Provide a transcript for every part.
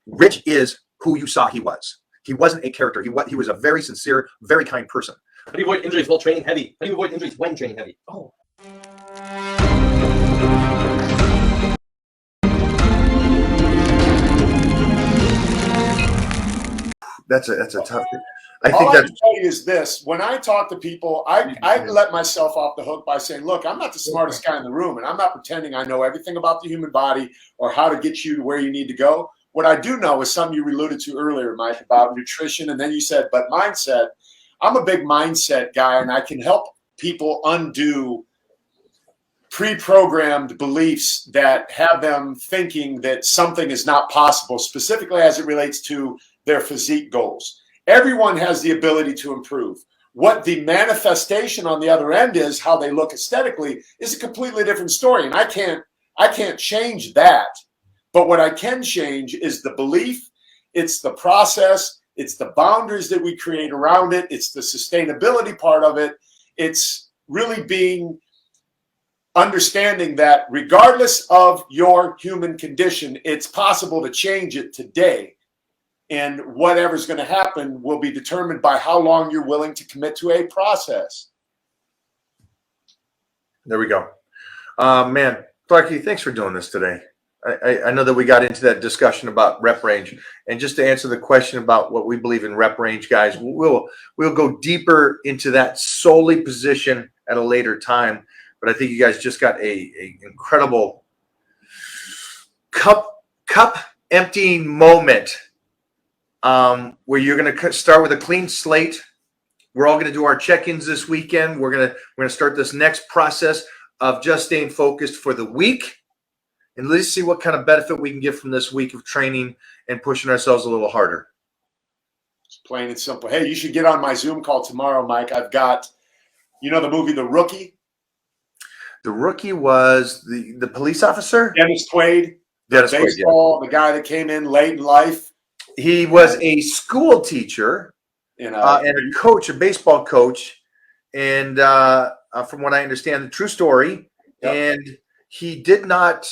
Rich is who you saw he was. He wasn't a character. He was a very sincere, very kind person. How do you avoid injuries while training heavy? How do you avoid injuries when training heavy? Oh. That's a tough thing. I can tell you is this: when I talk to people, I let myself off the hook by saying, "Look, I'm not the smartest guy in the room, and I'm not pretending I know everything about the human body or how to get you to where you need to go. What I do know is something you alluded to earlier, Mike, about nutrition, and then you said, but mindset. I'm a big mindset guy, and I can help people undo pre-programmed beliefs that have them thinking that something is not possible, specifically as it relates to their physique goals. Everyone has the ability to improve. What the manifestation on the other end is, how they look aesthetically, is a completely different story. And I can't change that. But what I can change is the belief, it's the process, it's the boundaries that we create around it, it's the sustainability part of it. It's really understanding that regardless of your human condition, it's possible to change it today. And whatever's going to happen will be determined by how long you're willing to commit to a process. There we go. Man, Clarky, thanks for doing this today. I know that we got into that discussion about rep range, and just to answer the question about what we believe in rep range, guys, we'll go deeper into that solely position at a later time. But I think you guys just got a incredible cup emptying moment, where you're going to start with a clean slate. We're all going to do our check-ins this weekend. We're going to start this next process of just staying focused for the week. And let's see what kind of benefit we can get from this week of training and pushing ourselves a little harder. It's plain and simple. Hey, you should get on my Zoom call tomorrow, Mike. I've got, the movie The Rookie? The Rookie was the police officer? Dennis Quaid. Baseball, yeah. The guy that came in late in life. He was a school teacher and a coach, a baseball coach. And from what I understand, the true story. Yep. And he did not...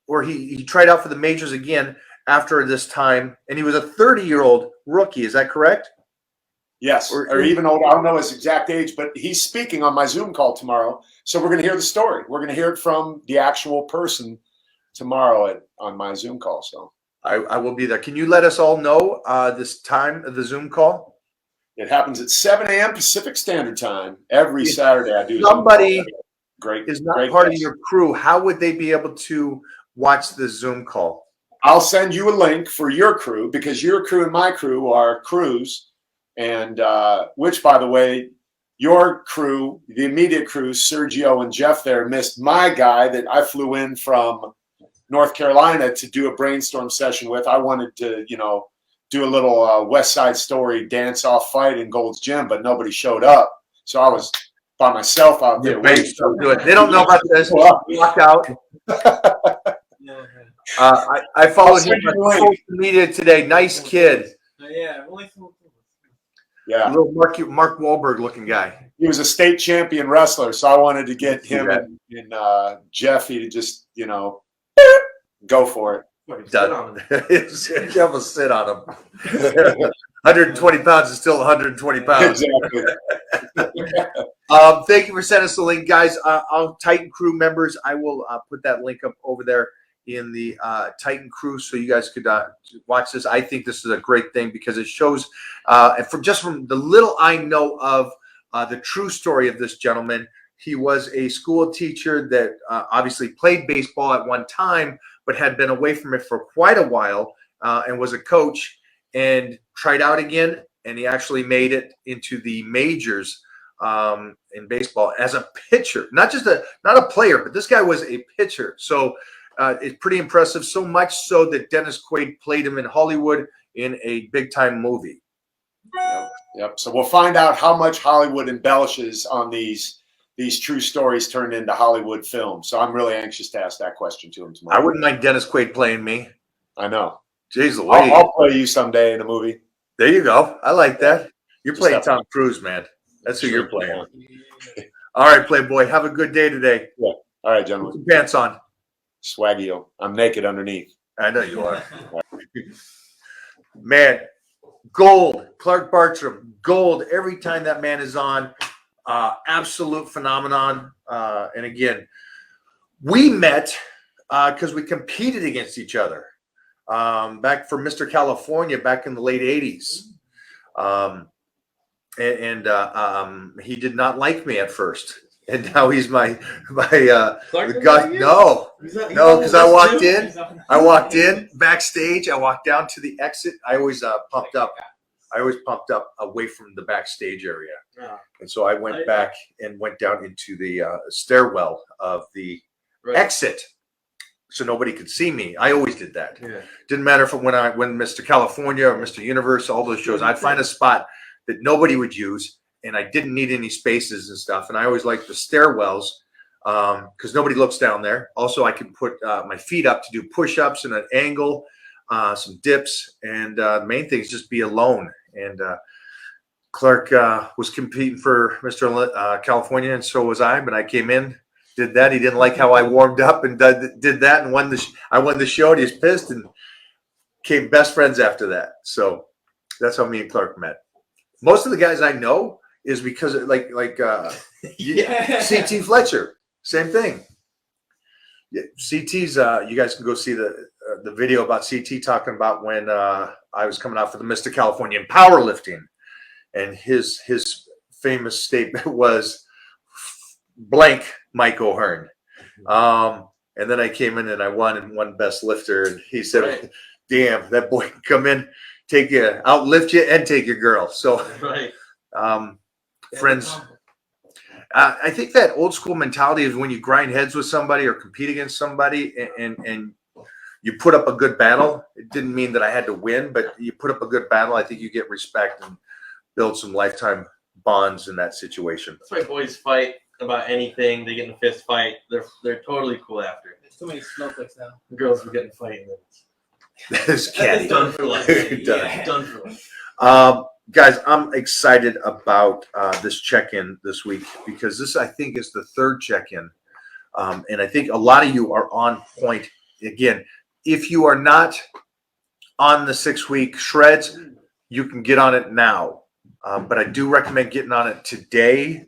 or he tried out for the majors again after this time, and he was a 30-year-old rookie. Is that correct? Yes, or even older. I don't know his exact age, but he's speaking on my Zoom call tomorrow. So we're going to hear the story. We're going to hear it from the actual person tomorrow on my Zoom call. So I will be there. Can you let us all know this time of the Zoom call? It happens at 7 a.m. Pacific Standard Time every Saturday. I do. Somebody is not part of your crew. How would they be able to watch the Zoom call? I'll send you a link for your crew, because your crew and my crew are crews, and which, by the way, your crew, the immediate crew, Sergio and Jeff there, missed my guy that I flew in from North Carolina to do a brainstorm session with. I wanted to, do a little West Side Story dance-off fight in Gold's Gym, but nobody showed up. So I was by myself out there. They don't know about this. Walk out. I followed him on social media today. Nice kid. Yeah, a little Mark Wahlberg looking guy. He was a state champion wrestler, so I wanted to get him and Jeffy to just go for it. Jeff will sit on him. 120 pounds is still 120 pounds. Exactly. Thank you for sending us the link, guys. I'll Titan Crew members, I will put that link up over there in the Titan Crew, so you guys could watch this. I think this is a great thing because it shows, and from the little I know of the true story of this gentleman. He was a school teacher that obviously played baseball at one time, but had been away from it for quite a while, and was a coach and tried out again. And he actually made it into the majors in baseball as a pitcher, not a player, but this guy was a pitcher. So it's pretty impressive. So much so that Dennis Quaid played him in Hollywood in a big time movie. Yep. So we'll find out how much Hollywood embellishes on these true stories turned into Hollywood films. So I'm really anxious to ask that question to him tomorrow. I wouldn't mind Dennis Quaid playing me. I know. Jeez Louise. I'll play you someday in a movie. There you go. I like that. You're playing Tom Cruise, man. That's who you're playing. All right, Playboy. Have a good day today. Yeah. All right, gentlemen. Put your pants on. Swaggio. I'm naked underneath. I know you are. Man, gold. Clark Bartram, gold every time that man is on. Absolute phenomenon. And again, we met because we competed against each other back for Mr. California back in the late 80s. He did not like me at first. And now he's my Clark guy. No, because I walked in backstage. I walked down to the exit. I always pumped up away from the backstage area. Yeah. And so I went back and went down into the stairwell of the exit, so nobody could see me. I always did that. Yeah. Didn't matter when Mr. California or Mr. Universe, all those shows, I'd find a spot that nobody would use, and I didn't need any spaces and stuff. And I always liked the stairwells because nobody looks down there. Also, I could put my feet up to do push-ups in an angle, some dips, and the main thing is just be alone. And Clark was competing for Mr. California, and so was I. But I came in, did that. He didn't like how I warmed up and did that, and I won the show. And he was pissed, and became best friends after that. So that's how me and Clark met. Most of the guys I know is because of CT Fletcher, same thing. Yeah, CT's. You guys can go see the video about CT talking about when I was coming out for the Mr. California in powerlifting, and his famous statement was blank Mike O'Hearn. And then I came in and I won best lifter, and he said, Right. "Damn, that boy can come in, outlift you, and take your girl." So, Right. Friends. I think that old school mentality is when you grind heads with somebody or compete against somebody and you put up a good battle. It didn't mean that I had to win, but you put up a good battle. I think you get respect and build some lifetime bonds in that situation. That's why boys fight about anything. They get in a fist fight. They're totally cool after. There's too many snowflakes now. The girls will get in fighting. This caddy. Done for life. Yeah. Done for life. Guys, I'm excited about this check-in this week because this, I think, is the third check-in. And I think a lot of you are on point. Again, if you are not on the 6-week shreds, you can get on it now. But I do recommend getting on it today.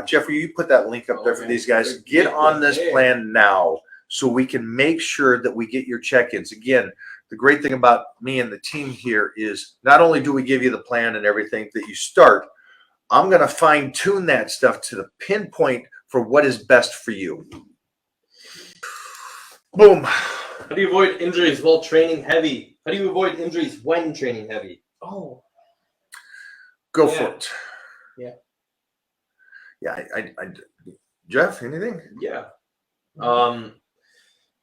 Jeffrey, you put that link up there for these guys. Get on this plan now so we can make sure that we get your check-ins. Again, the great thing about me and the team here is not only do we give you the plan and everything that you start, I'm going to fine tune that stuff to the pinpoint for what is best for you. Boom. How do you avoid injuries while training heavy? How do you avoid injuries when training heavy? Oh. Go for it. Yeah. Yeah. Jeff, anything? Yeah.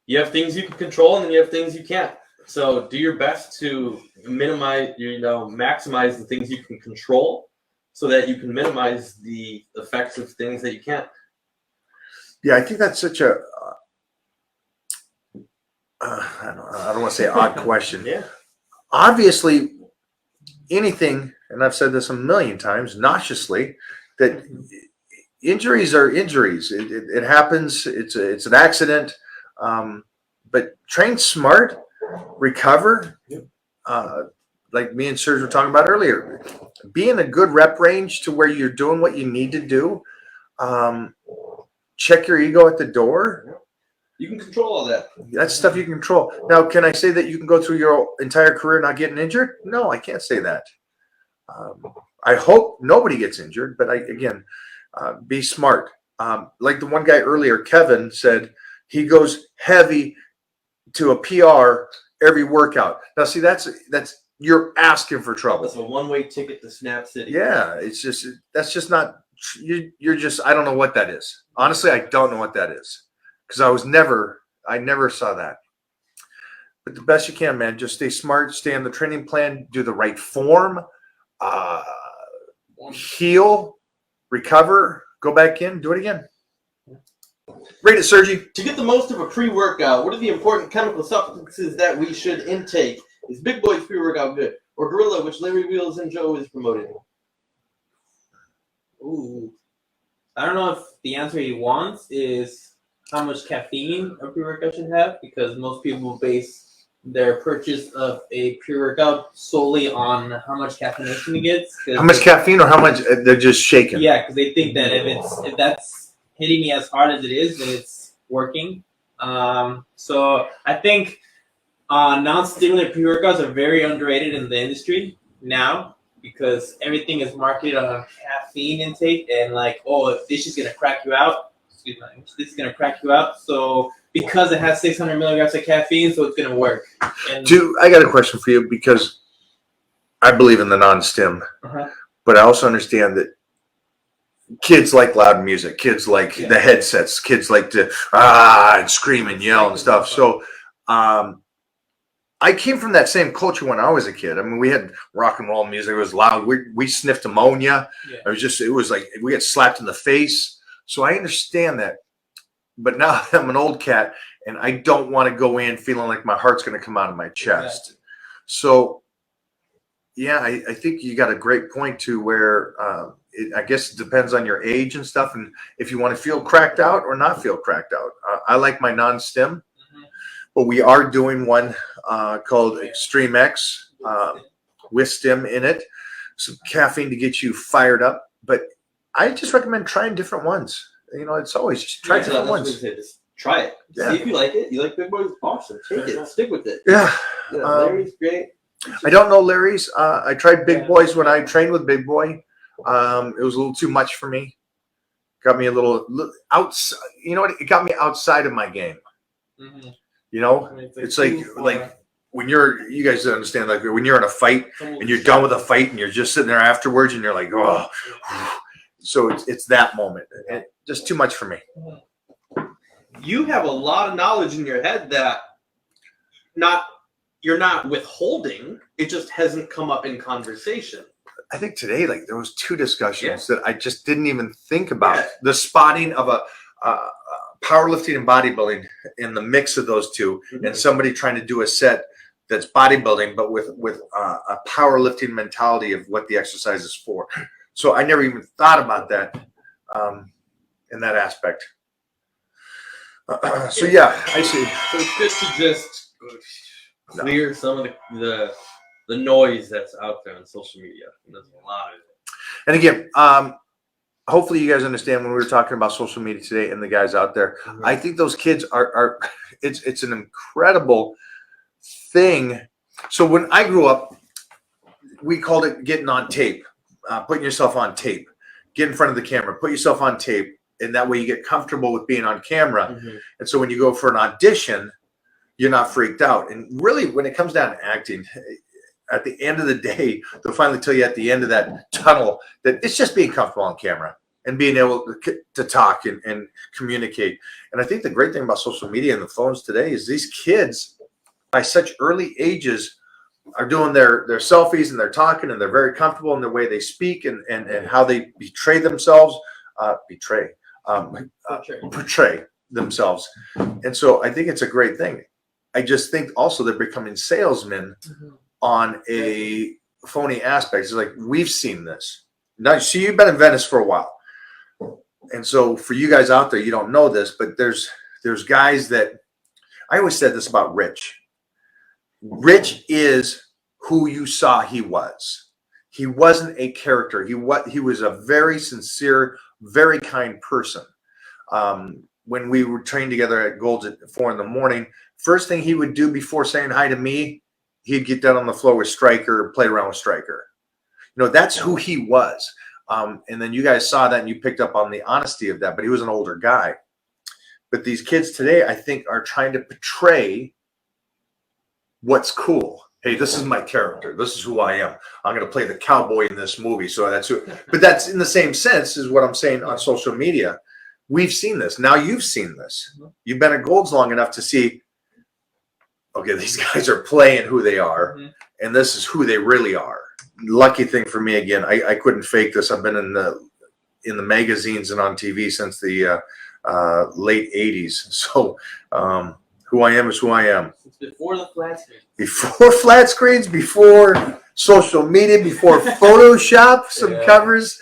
You have things you can control and then you have things you can't. So do your best to maximize the things you can control so that you can minimize the effects of things that you can't. Yeah, I think that's such a, I don't want to say odd question. Yeah. Obviously, anything, and I've said this a million times, nauseously, that injuries are injuries. It happens. It's an accident. But train smart, recover. Like me and Serge were talking about earlier, be in a good rep range to where you're doing what you need to do. Check your ego at the door. You can control all that. That's stuff you can control. Now, can I say that you can go through your entire career not getting injured? No, I can't say that. I hope nobody gets injured, but be smart. Like the one guy earlier, Kevin, said he goes heavy to a PR every workout. Now, see, that's you're asking for trouble. That's a one-way ticket to Snap City. Yeah, that's just not. You're just. I don't know what that is. Honestly, I don't know what that is because I never saw that. But the best you can, man. Just stay smart. Stay on the training plan. Do the right form. Heal, recover, go back in, do it again. Rate it, Sergi. To get the most of a pre-workout, what are the important chemical substances that we should intake? Is Big Boy's pre-workout good? Or Gorilla, which Larry Wheels and Joe is promoting? Ooh. I don't know if the answer he wants is how much caffeine a pre-workout should have, because most people base their purchase of a pre-workout solely on how much caffeination it gets. How much caffeine or how much they're just shaking? Yeah, because they think that if that's hitting me as hard as it is, then it's working. So I think non-stimulant pre-workouts are very underrated in the industry now because everything is marketed on caffeine intake and like, oh, if this is gonna crack you out, excuse me, this is gonna crack you out. So because it has 600 milligrams of caffeine, so it's gonna work. And I got a question for you because I believe in the non-stim, but I also understand that kids like loud music, kids like the headsets, kids like to and scream and yell and stuff. So I came from that same culture when I was a kid. I mean, we had rock and roll music. It was loud. We sniffed ammonia. It was like we get slapped in the face. So I understand that. But now I'm an old cat and I don't want to go in feeling like my heart's going to come out of my chest. Exactly. So yeah, I think you got a great point to where I guess it depends on your age and stuff. And if you want to feel cracked out or not feel cracked out. I like my non-stim. But we are doing one called Extreme X with stim in it, some caffeine to get you fired up. But I just recommend trying different ones. You know, it's always just try different ones. Just try it. Yeah. See if you like it. You like Big Boy's awesome. Take it. Stick with it. Yeah. Larry's great. I don't know Larry's. I tried Big Boys when I trained with Big Boy. It was a little too much for me. Got me a little outside. You know what? It got me outside of my game. You know, it's like when you guys understand, like when you're in a fight and you're done with a fight and you're just sitting there afterwards and you're like, oh, so it's that moment. Just too much for me. You have a lot of knowledge in your head that you're not withholding. It just hasn't come up in conversation. I think today, like there was two discussions that I just didn't even think about. The spotting of a powerlifting and bodybuilding in the mix of those two, and somebody trying to do a set that's bodybuilding, but with a powerlifting mentality of what the exercise is for. So I never even thought about that in that aspect. So yeah, I see. So it's good to just clear some of the noise that's out there on social media. And there's a lot of it. And again, hopefully you guys understand when we were talking about social media today and the guys out there. I think those kids are it's an incredible thing. So when I grew up, we called it getting on tape, putting yourself on tape, get in front of the camera, put yourself on tape, and that way you get comfortable with being on camera. And so when you go for an audition, you're not freaked out. And really, when it comes down to acting, at the end of the day, they'll finally tell you at the end of that tunnel that it's just being comfortable on camera and being able to talk and communicate. And I think the great thing about social media and the phones today is these kids, by such early ages, are doing their selfies and they're talking and they're very comfortable in the way they speak and how they portray themselves, portray themselves. And so I think it's a great thing. I just think also they're becoming salesmen on a phony aspect. It's like, we've seen this. Now, see, you've been in Venice for a while. And so for you guys out there, you don't know this, but there's guys that, I always said this about Rich. Rich is who you saw he was. He wasn't a character. He was a very sincere, very kind person. When we were trained together at Gold's at 4 a.m, first thing he would do before saying hi to me, he'd get down on the floor with Stryker, play around with Stryker. You know, that's who he was. And then you guys saw that and you picked up on the honesty of that, but he was an older guy. But these kids today, I think, are trying to portray what's cool. Hey, this is my character. This is who I am. I'm going to play the cowboy in this movie. So that's who, but that's in the same sense as what I'm saying on social media. We've seen this. Now you've seen this. You've been at Gold's long enough to see, okay, these guys are playing who they are, and this is who they really are. Lucky thing for me, again, I couldn't fake this. I've been in the magazines and on TV since the late 80s. So who I am is who I am. It's before the flat screen. Before flat screens, before social media, before Photoshop, some covers.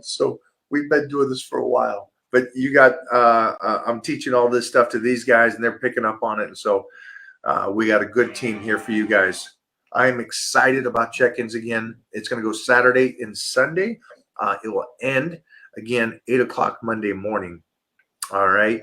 So we've been doing this for a while. But you got, I'm teaching all this stuff to these guys, and they're picking up on it. And so We got a good team here for you guys. I'm excited about check-ins again. It's going to go Saturday and Sunday. It will end again 8 o'clock Monday morning. All right.